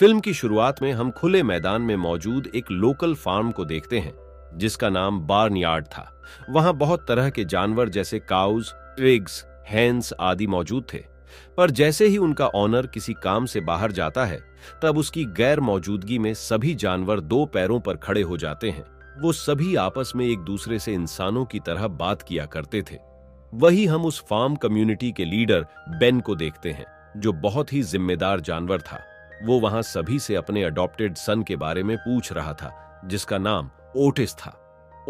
Film की शुरुआत में हम खुले मैदान में मौजूद एक लोकल फार्म को देखते हैं जिसका नाम बार्नयार्ड था। वहां बहुत तरह के जानवर जैसे काउज, पिग्स, हेन्स आदि मौजूद थे। पर जैसे ही उनका ऑनर किसी काम से बाहर जाता है तब उसकी गैर मौजूदगी में सभी जानवर दो पैरों पर खड़े हो जाते हैं। वो सभी आपस में एक दूसरे से इंसानों की तरह बात किया करते थे। वही हम उस फार्म कम्युनिटी के लीडर बेन को देखते हैं जो बहुत ही जिम्मेदार जानवर था। वो वहां सभी से अपने अडॉप्टेड सन के बारे में पूछ रहा था जिसका नाम ओटिस था।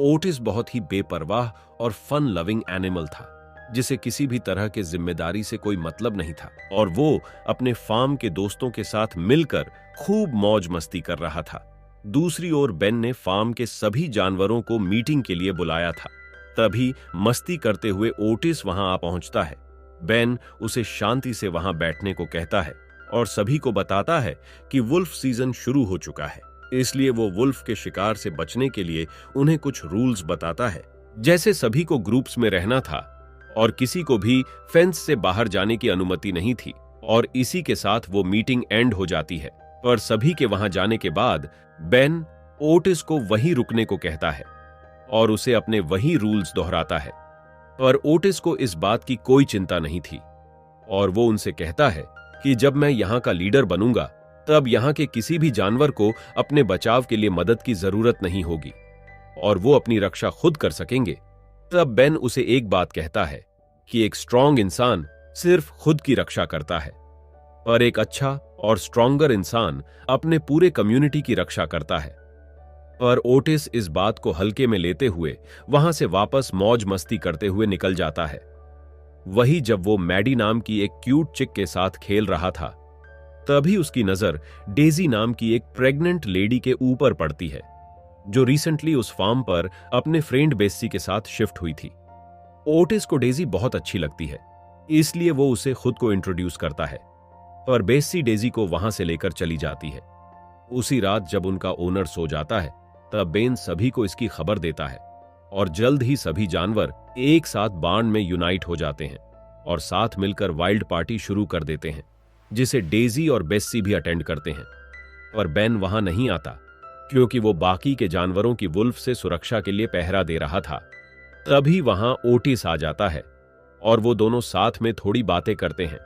ओटिस बहुत ही बेपरवाह और फन लविंग एनिमल था जिसे किसी भी तरह के जिम्मेदारी से कोई मतलब नहीं था और वो अपने फार्म के दोस्तों के साथ मिलकर खूब मौज मस्ती कर रहा था। दूसरी ओर बेन ने फार्म के सभी जानवरों को मीटिंग के लिए बुलाया था। तभी मस्ती करते हुए ओटिस वहां आ पहुंचता है। बेन उसे शांति से वहां बैठने को कहता है और सभी को बताता है कि वुल्फ सीजन शुरू हो चुका है, इसलिए वो वुल्फ के शिकार से बचने के लिए उन्हें कुछ रूल्स बताता है। जैसे सभी को ग्रुप्स में रहना था और किसी को भी फेंस से बाहर जाने की अनुमति नहीं थी और इसी के साथ वो मीटिंग एंड हो जाती है। पर सभी के वहां जाने के बाद बेन ओटिस को वहीं रुकने को कहता है और उसे अपने वही रूल्स दोहराता है। पर ओटिस को इस बात की कोई चिंता नहीं थी और वो उनसे कहता है कि जब मैं यहाँ का लीडर बनूंगा तब यहाँ के किसी भी जानवर को अपने बचाव के लिए मदद की जरूरत नहीं होगी और वो अपनी रक्षा खुद कर सकेंगे। तब बेन उसे एक बात कहता है कि एक स्ट्रांग इंसान सिर्फ खुद की रक्षा करता है, पर एक अच्छा और स्ट्रॉन्गर इंसान अपने पूरे कम्युनिटी की रक्षा करता है। पर ओटिस इस बात को हल्के में लेते हुए वहां से वापस मौज मस्ती करते हुए निकल जाता है। वही जब वो मैडी नाम की एक क्यूट चिक के साथ खेल रहा था तभी उसकी नजर डेजी नाम की एक प्रेग्नेंट लेडी के ऊपर पड़ती है जो रिसेंटली उस फार्म पर अपने फ्रेंड बेस्सी के साथ शिफ्ट हुई थी। ओटिस को डेजी बहुत अच्छी लगती है, इसलिए वो उसे खुद को इंट्रोड्यूस करता है, पर बेस्सी डेजी को वहां से लेकर चली जाती है। उसी रात जब उनका ओनर सो जाता है तब बेन सभी को इसकी खबर देता है और जल्द ही सभी जानवर एक साथ बार्न में यूनाइट हो जाते हैं और साथ मिलकर वाइल्ड पार्टी शुरू कर देते हैं जिसे डेजी और बेस्सी भी अटेंड करते हैं। पर बेन वहां नहीं आता क्योंकि वो बाकी के जानवरों की वुल्फ से सुरक्षा के लिए पहरा दे रहा था। तभी वहां ओटिस आ जाता है और वो दोनों साथ में थोड़ी बातें करते हैं,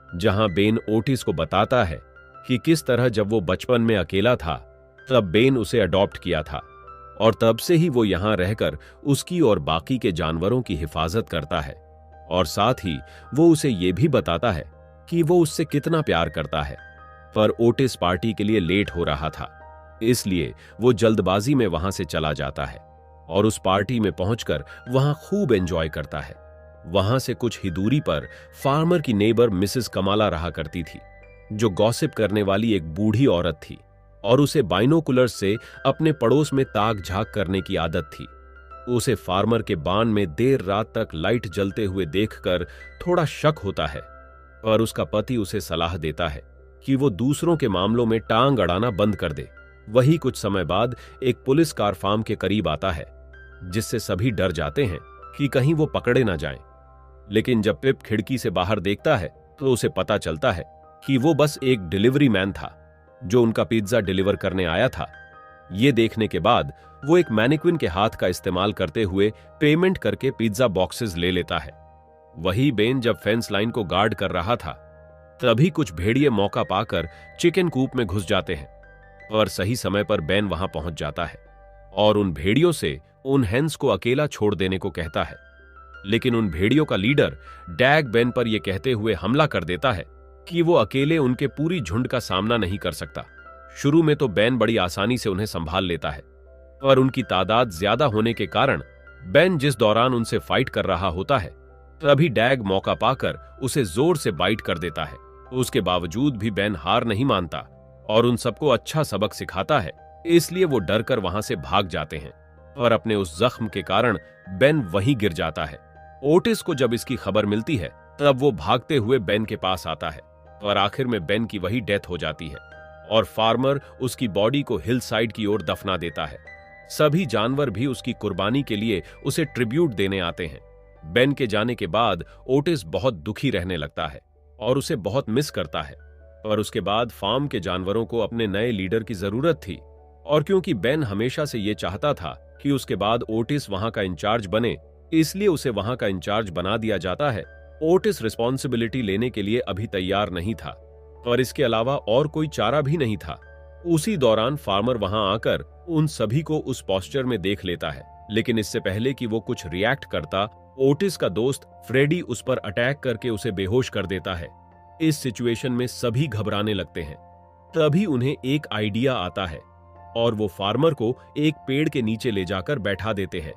जहां बेन ओटिस को बताता है कि किस तरह जब वो बचपन में अकेला था तब बेन उसे अडॉप्ट किया था और तब से ही वो यहां रहकर उसकी और बाकी के जानवरों की हिफाजत करता है और साथ ही वो उसे ये भी बताता है कि वो उससे कितना प्यार करता है। पर ओटिस पार्टी के लिए लेट हो रहा था, इसलिए वो जल्दबाजी में वहां से चला जाता है और उस पार्टी में पहुंचकर वहां खूब एंजॉय करता है। वहां से कुछ ही दूरी पर फार्मर की नेबर मिसेस कमाला रहा करती थी जो गॉसिप करने वाली एक बूढ़ी औरत थी और उसे बाइनोकुलर से अपने पड़ोस में ताक झांक करने की आदत थी। उसे फार्मर के बान में देर रात तक लाइट जलते हुए देखकर थोड़ा शक होता है, पर उसका पति उसे सलाह देता है कि वो दूसरों के मामलों में टांग अड़ाना बंद कर दे। वही कुछ समय बाद एक पुलिस कार फार्म के करीब आता है जिससे सभी डर जाते हैं कि कहीं वो पकड़े ना जाएं। लेकिन जब पिप खिड़की से बाहर देखता है तो उसे पता चलता है कि वो बस एक डिलीवरी मैन था जो उनका पिज्जा डिलीवर करने आया था। ये देखने के बाद वो एक मैनिक्विन के हाथ का इस्तेमाल करते हुए पेमेंट करके पिज्जा बॉक्सेस ले लेता है। वही बेन जब फेंस लाइन को गार्ड कर रहा था तभी कुछ भेड़िए मौका पाकर चिकन कूप में घुस जाते हैं, पर सही समय पर बेन वहां पहुंच जाता है और उन भेड़ियों से उन हेन्स को अकेला छोड़ देने को कहता है। लेकिन उन भेड़ियों का लीडर डैग बेन पर यह कहते हुए हमला कर देता है कि वो अकेले उनके पूरी झुंड का सामना नहीं कर सकता। शुरू में तो बेन बड़ी आसानी से उन्हें संभाल लेता है, पर उनकी तादाद ज्यादा होने के कारण बेन जिस दौरान उनसे फाइट कर रहा होता है तभी डैग मौका पाकर उसे जोर से बाइट कर देता है। उसके बावजूद भी बेन हार नहीं मानता और उन सबको अच्छा सबक सिखाता है, इसलिए वो डरकर वहां से भाग जाते हैं और अपने उस जख्म के कारण बेन वहीं गिर जाता है। ओटिस को जब इसकी खबर मिलती है तब वो भागते हुए बेन के पास आता है और आखिर में बेन की वही डेथ हो जाती है और फार्मर उसकी बॉडी को हिल साइड की ओर दफना देता है। सभी जानवर भी उसकी कुर्बानी के लिए उसे ट्रिब्यूट देने आते हैं। बेन के जाने के बाद ओटिस बहुत दुखी रहने लगता है और उसे बहुत मिस करता है। और उसके बाद फार्म के जानवरों को अपने नए लीडर की जरूरत थी। और क्योंकि बेन हमेशा से ये चाहता था कि उसके बाद ओटिस वहां का इंचार्ज बने, इसलिए उसे वहां का इंचार्ज बना दिया जाता है। ओटिस रिस्पॉन्सिबिलिटी लेने के लिए अभी तैयार नहीं था और इसके अलावा और कोई चारा भी नहीं था। उसी दौरान फार्मर वहां आकर उन सभी को उस पोस्चर में देख लेता है, लेकिन इससे पहले कि वो कुछ रिएक्ट करता, ओटिस का दोस्त फ्रेडी उस पर अटैक करके उसे बेहोश कर देता है। इस सिचुएशन में सभी घबराने लगते हैं। तभी उन्हें एक आइडिया आता है और वो फार्मर को एक पेड़ के नीचे ले जाकर बैठा देते हैं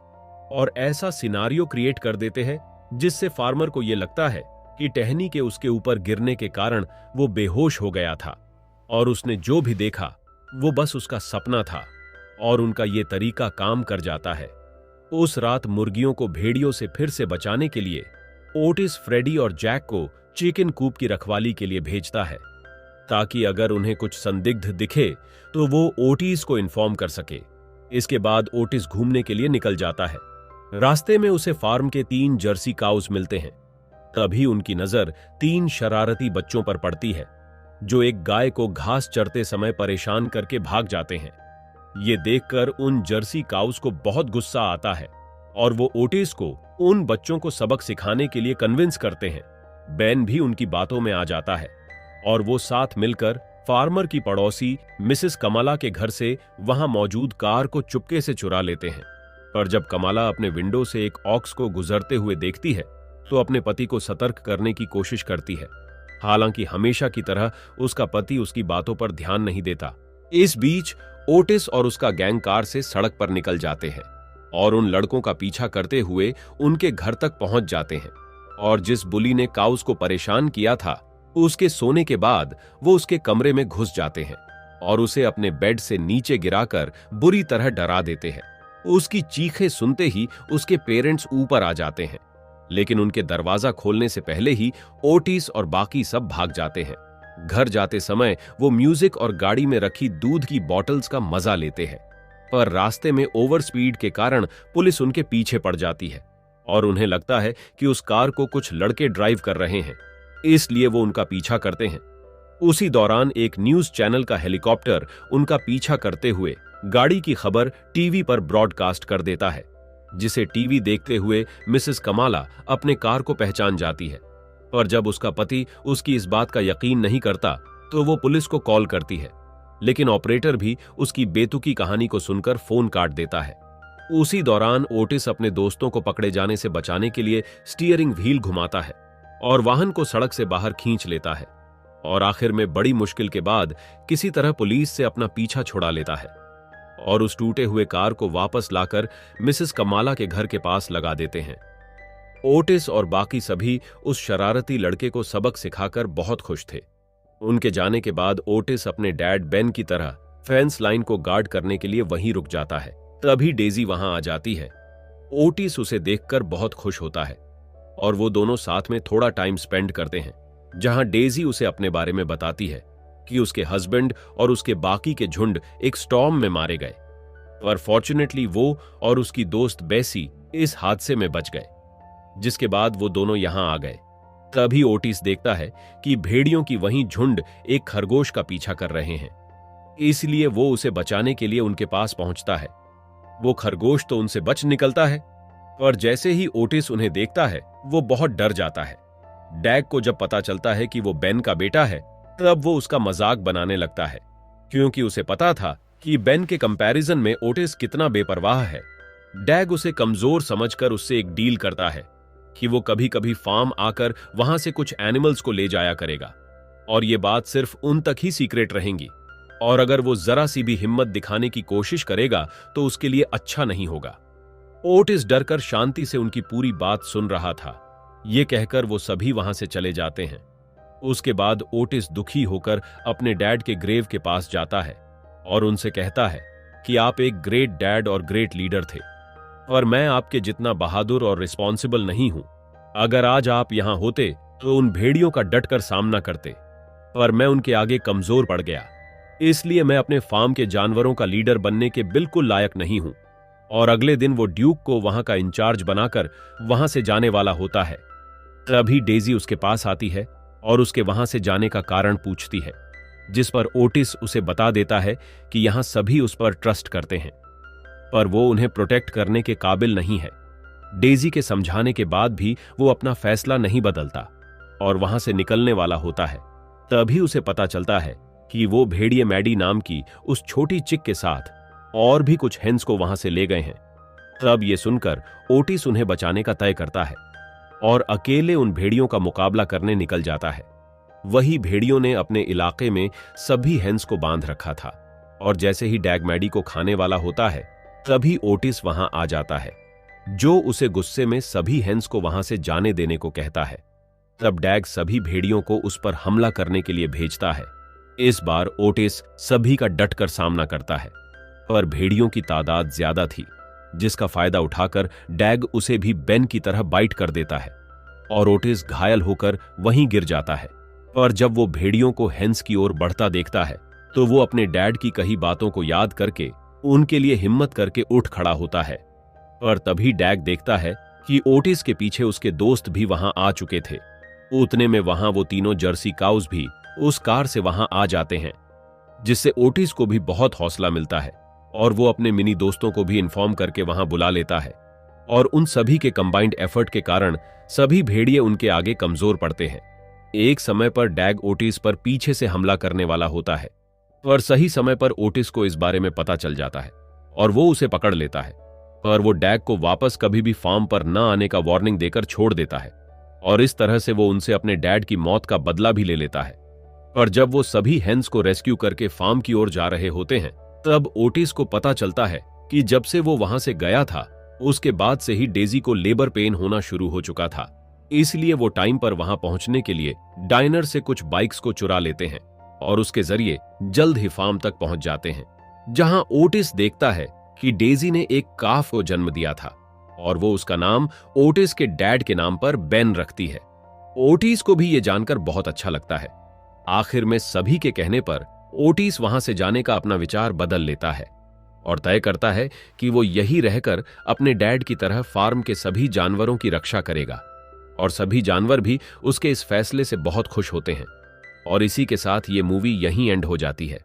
और ऐसा सिनारियो क्रिएट कर देते हैं जिससे फार्मर को यह लगता है कि टहनी के उसके ऊपर गिरने के कारण वो बेहोश हो गया था और उसने जो भी देखा वो बस उसका सपना था और उनका ये तरीका काम कर जाता है। उस रात मुर्गियों को भेड़ियों से फिर से बचाने के लिए ओटिस फ्रेडी और जैक को चिकन कूप की रखवाली के लिए भेजता है, ताकि अगर उन्हें कुछ संदिग्ध दिखे तो वो ओटिस को इन्फॉर्म कर सके। इसके बाद ओटिस घूमने के लिए निकल जाता है। रास्ते में उसे फार्म के 3 जर्सी काउस मिलते हैं। तभी उनकी नजर 3 शरारती बच्चों पर पड़ती है जो एक गाय को घास चरते समय परेशान करके भाग जाते हैं। ये देखकर उन जर्सी काउस को बहुत गुस्सा आता है और वो ओटिस को उन बच्चों को सबक सिखाने के लिए कन्विंस करते हैं। बेन भी उनकी बातों में आ जाता है और वो साथ मिलकर फार्मर की पड़ोसी मिसेस कमला के घर से वहां मौजूद कार को चुपके से चुरा लेते हैं। पर जब कमला अपने विंडो से एक ऑक्स को गुजरते हुए देखती है तो अपने पति को सतर्क करने की कोशिश करती है। हालांकि हमेशा की तरह उसका पति उसकी बातों पर ध्यान नहीं देता। इस बीच ओटिस और उसका गैंग कार से सड़क पर निकल जाते हैं और उन लड़कों का पीछा करते हुए उनके घर तक पहुंच जाते हैं। और जिस बुली ने काउस को परेशान किया था, उसके सोने के बाद वो उसके कमरे में घुस जाते हैं और उसे अपने बेड से नीचे गिराकर बुरी तरह डरा देते हैं। उसकी चीखें सुनते ही उसके पेरेंट्स ऊपर आ जाते हैं, लेकिन उनके दरवाजा खोलने से पहले ही ओटिस और बाकी सब भाग जाते हैं। घर जाते समय वो म्यूजिक और गाड़ी में रखी दूध की बॉटल्स का मजा लेते हैं, पर रास्ते में ओवर स्पीड के कारण पुलिस उनके पीछे पड़ जाती है और उन्हें लगता है कि उस कार को कुछ लड़के ड्राइव कर रहे हैं, इसलिए वो उनका पीछा करते हैं। उसी दौरान एक न्यूज चैनल का हेलीकॉप्टर उनका पीछा करते हुए गाड़ी की खबर टीवी पर ब्रॉडकास्ट कर देता है, जिसे टीवी देखते हुए मिसेस कमाला अपने कार को पहचान जाती है। पर जब उसका पति उसकी इस बात का यकीन नहीं करता तो वो पुलिस को कॉल करती है, लेकिन ऑपरेटर भी उसकी बेतुकी कहानी को सुनकर फोन काट देता है। उसी दौरान ओटिस अपने दोस्तों को पकड़े जाने से बचाने के लिए स्टीयरिंग व्हील घुमाता है और वाहन को सड़क से बाहर खींच लेता है और आखिर में बड़ी मुश्किल के बाद किसी तरह पुलिस से अपना पीछा छुड़ा लेता है और उस टूटे हुए कार को वापस लाकर मिसेस कमाला के घर के पास लगा देते हैं। ओटिस और बाकी सभी उस शरारती लड़के को सबक सिखाकर बहुत खुश थे। उनके जाने के बाद ओटिस अपने डैड बेन की तरह फेंस लाइन को गार्ड करने के लिए वहीं रुक जाता है। तभी डेजी वहां आ जाती है। ओटिस उसे देखकर बहुत खुश होता है और वो दोनों साथ में थोड़ा टाइम स्पेंड करते हैं, जहां डेजी उसे अपने बारे में बताती है कि उसके हस्बैंड और उसके बाकी के झुंड एक स्टॉर्म में मारे गए, पर फॉर्चुनेटली वो और उसकी दोस्त बेसी इस हादसे में बच गए, जिसके बाद वो दोनों यहां आ गए। तभी ओटिस देखता है कि भेड़ियों की वहीं झुंड एक खरगोश का पीछा कर रहे हैं, इसलिए वो उसे बचाने के लिए उनके पास पहुंचता है। वो खरगोश तो उनसे बच निकलता है, पर जैसे ही ओटिस उन्हें देखता है वो बहुत डर जाता है। डैग को जब पता चलता है कि वो बेन का बेटा है, तब वो उसका मजाक बनाने लगता है, क्योंकि उसे पता था कि बेन के कंपैरिजन में ओटिस कितना बेपरवाह है। डैग उसे कमजोर समझकर उससे एक डील करता है कि वो कभी कभी फार्म आकर वहां से कुछ एनिमल्स को ले जाया करेगा और ये बात सिर्फ उन तक ही सीक्रेट रहेंगी, और अगर वो जरा सी भी हिम्मत दिखाने की कोशिश करेगा तो उसके लिए अच्छा नहीं होगा। ओटिस डरकर शांति से उनकी पूरी बात सुन रहा था। ये कहकर वो सभी वहां से चले जाते हैं। उसके बाद ओटिस दुखी होकर अपने डैड के ग्रेव के पास जाता है और उनसे कहता है कि आप एक ग्रेट डैड और ग्रेट लीडर थे, और मैं आपके जितना बहादुर और रिस्पॉन्सिबल नहीं हूं। अगर आज आप यहां होते तो उन भेड़ियों का डटकर सामना करते, पर मैं उनके आगे कमजोर पड़ गया, इसलिए मैं अपने फार्म के जानवरों का लीडर बनने के बिल्कुल लायक नहीं हूं। और अगले दिन वो ड्यूक को वहां का इंचार्ज बनाकर वहां से जाने वाला होता है। तभी डेजी उसके पास आती है और उसके वहां से जाने का कारण पूछती है, जिस पर ओटिस उसे बता देता है कि यहां सभी उस पर ट्रस्ट करते हैं, पर वो उन्हें प्रोटेक्ट करने के काबिल नहीं है। डेजी के समझाने के बाद भी वो अपना फैसला नहीं बदलता और वहां से निकलने वाला होता है। तभी उसे पता चलता है कि वो भेड़िए मैडी नाम की उस छोटी चिक के साथ और भी कुछ हेंस को वहां से ले गए हैं। तब ये सुनकर ओटिस उन्हें बचाने का तय करता है और अकेले उन भेड़ियों का मुकाबला करने निकल जाता है। वही भेड़ियों ने अपने इलाके में सभी हेंस को बांध रखा था और जैसे ही डैग मैडी को खाने वाला होता है, तभी ओटिस वहां आ जाता है, जो उसे गुस्से में सभी हेंस को वहां से जाने देने को कहता है। तब डैग सभी भेड़ियों को उस पर हमला करने के लिए भेजता है। इस बार ओटिस सभी का डटकर सामना करता है, पर भेड़ियों की तादाद ज्यादा थी, जिसका फायदा उठाकर डैग उसे भी बेन की तरह बाइट कर देता है और ओटिस घायल होकर वहीं गिर जाता है। पर जब वो भेड़ियों को हेंस की ओर बढ़ता देखता है, तो वो अपने डैड की कही बातों को याद करके उनके लिए हिम्मत करके उठ खड़ा होता है। पर तभी डैग देखता है कि ओटिस के पीछे उसके दोस्त भी वहां आ चुके थे। उतने में वहां वो तीनों जर्सी काउस भी उस कार से वहां आ जाते हैं, जिससे ओटिस को भी बहुत हौसला मिलता है और वो अपने मिनी दोस्तों को भी इन्फॉर्म करके वहां बुला लेता है। और उन सभी के कंबाइंड एफर्ट के कारण सभी भेड़िए उनके आगे कमजोर पड़ते हैं। एक समय पर डैग ओटिस पर पीछे से हमला करने वाला होता है, पर सही समय पर ओटिस को इस बारे में पता चल जाता है और वो उसे पकड़ लेता है। पर वो डैग को वापस कभी भी फार्म पर न आने का वार्निंग देकर छोड़ देता है और इस तरह से वो उनसे अपने डैड की मौत का बदला भी ले लेता है। पर जब वो सभी हेंस को रेस्क्यू करके फार्म की ओर जा रहे होते हैं, तब ओटिस को पता चलता है कि जब से वो वहां से गया था, उसके बाद से ही डेजी को लेबर पेन होना शुरू हो चुका था। इसलिए वो टाइम पर वहां पहुंचने के लिए डाइनर से कुछ बाइक्स को चुरा लेते हैं और उसके जरिए जल्द ही फार्म तक पहुंच जाते हैं, जहां ओटिस देखता है कि डेजी ने एक काफ को जन्म दिया था और वो उसका नाम ओटिस के डैड के नाम पर बेन रखती है। ओटिस को भी ये जानकर बहुत अच्छा लगता है। आखिर में सभी के कहने पर ओटिस वहां से जाने का अपना विचार बदल लेता है और तय करता है कि वो यही रहकर अपने डैड की तरह फार्म के सभी जानवरों की रक्षा करेगा। और सभी जानवर भी उसके इस फैसले से बहुत खुश होते हैं। और इसी के साथ ये मूवी यहीं एंड हो जाती है।